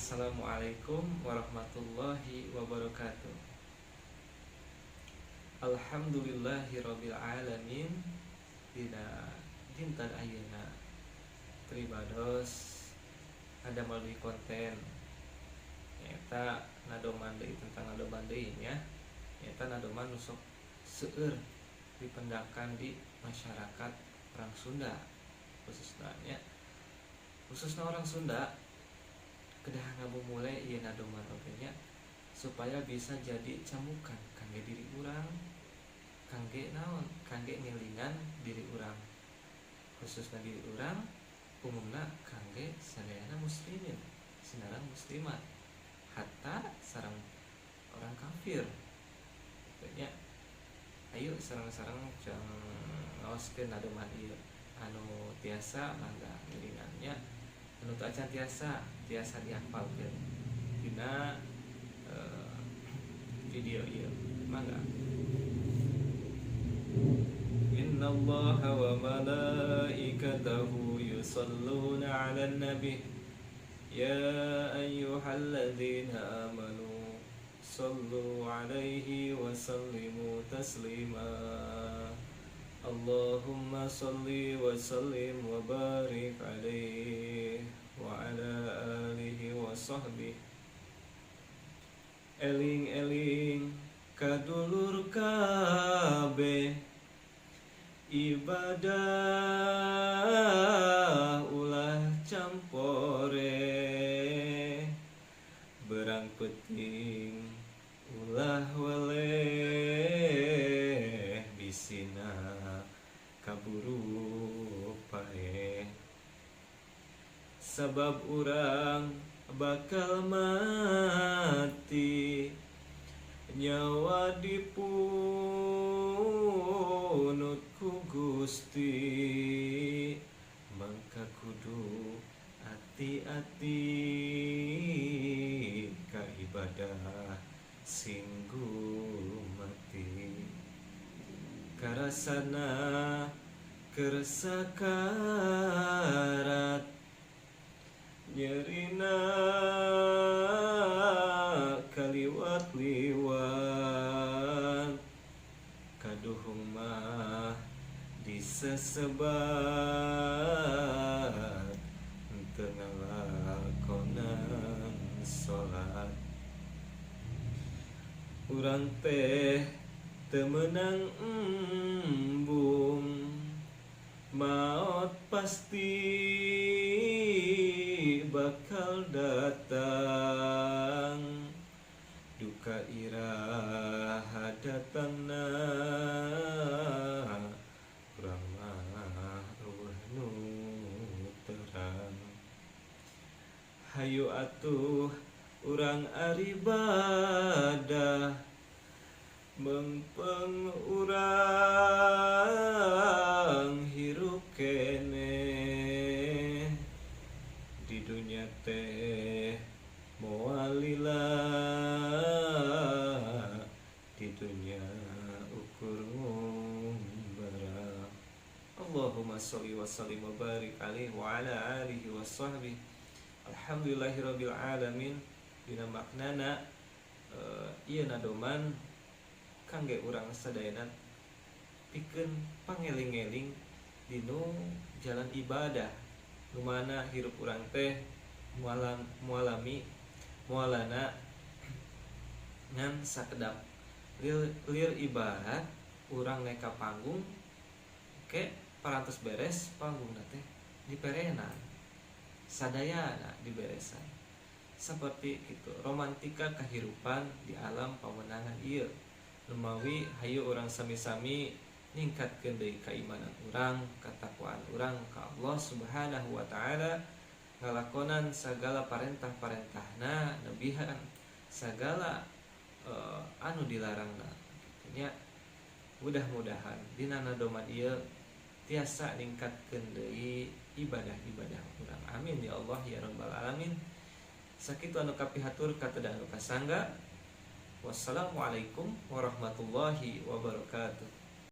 Assalamualaikum warahmatullahi wabarakatuh. Alhamdulillahirabbil alamin. Dina dinten ayeuna pribados ada melalui konten eta nadoman deui tentang nadoman deui nya. Eta nadoman nu sok seueur dipendakan di masyarakat orang Sunda khususnya orang Sunda kedah ngabumule ieu nadoman oge nya supaya bisa jadi camukan kangge diri urang, kangge naon, kangge ngelingan diri urang, khususna diri urang, umumna kangge sadayana muslimin, sinarang muslimat, hatta sareng orang kafir. Nya ayo sareng-sareng jang ngaoskeun nadoman ieu anu tiasa mangga ngelingannya, anu teu acan tiasa dihafalkeun dina video ieu mangga. Innallaha wa malaikatahu yusholluna 'alan nabi ya ayyuhalladzina amanu shallu 'alaihi wa sallimu taslima. Allahumma shalli wa sallim wa barik 'alaihi wa 'ala alihi wa sahbihi. Eling-eling kadulur kabeh ibadah ulah campore, berang penting ulah weleh bisina kaburu pae, sabab urang bakal mati nyawa dipunut ku Gusti, mangka kudu ati-ati ka ibadah sing gumati, karasana keur sakarat nyerina kaliwat-liwat, kaduhung mah disesebat teu ngalakonan salat. Urang teh teu meunang embung, maot pasti bakal datang, duka iraha datangna urang mah eueuh nu terang. Hayu atuh urang aribadah mengpeng urang hirup keneh di dunia teh moal lila, di dunia ukur ngumbara. Allahumma sholli wa sallim wa barik alaihi wa ala alihi wa sahbihi. Alhamdulillahirabbil alamin. Dina maknana ieu nadoman kangge urang sadayana pikeun pangeling-eling dinu jalan ibadah nu mana hirup urang teh mualana ngan sakedap lir ibarat urang naik ka panggung ke parantos beres panggungna teh diperenan sadayana diberesan seperti gitu. Romantika kehidupan di alam pawenangan ieu lumawi hayu urang sami-sami ningkatkeun deui keimanan urang, katakwaan urang ka Allah Subhanahu wa taala, ngalakonan sagala parentah-parentahna, nebihan sagala anu dilarangna. Nya mudah-mudahan dina nadoman ieu tiasa ningkatkeun deui ibadah-ibadah urang. Amin ya Allah ya rabbal alamin. Sakitu anu kapihatur kateudah anu kasangga. Wassalamualaikum warahmatullahi wabarakatuh.